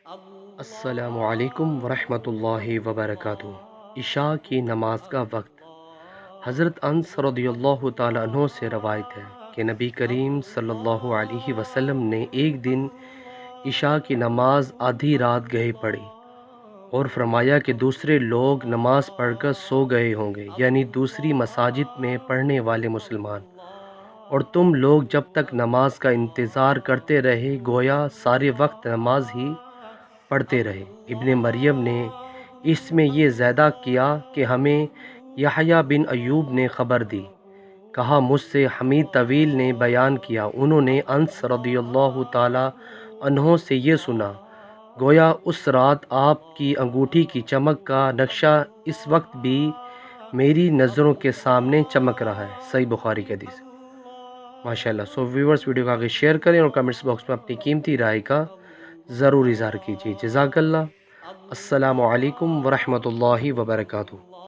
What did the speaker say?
السلام علیکم ورحمۃ اللہ وبرکاتہ۔ عشاء کی نماز کا وقت۔ حضرت انس رضی اللہ تعالیٰ عنہ سے روایت ہے کہ نبی کریم صلی اللہ علیہ وسلم نے ایک دن عشاء کی نماز آدھی رات گئے پڑھی اور فرمایا کہ دوسرے لوگ نماز پڑھ کر سو گئے ہوں گے، یعنی دوسری مساجد میں پڑھنے والے مسلمان، اور تم لوگ جب تک نماز کا انتظار کرتے رہے گویا سارے وقت نماز ہی پڑھتے رہے۔ ابن مریم نے اس میں یہ زیادہ کیا کہ ہمیں یحییٰ بن ایوب نے خبر دی، کہا مجھ سے حمید طویل نے بیان کیا، انہوں نے انس رضی اللہ تعالی عنہ سے یہ سنا، گویا اس رات آپ کی انگوٹھی کی چمک کا نقشہ اس وقت بھی میری نظروں کے سامنے چمک رہا ہے۔ صحیح بخاری کی حدیث۔ ماشاءاللہ۔ سو ویورز، ویڈیو کو آگے شیئر کریں اور کمنٹس باکس میں اپنی قیمتی رائے کا ضرور اظہار کیجیے۔ جزاک اللہ۔ السلام علیکم ورحمۃ اللہ وبرکاتہ۔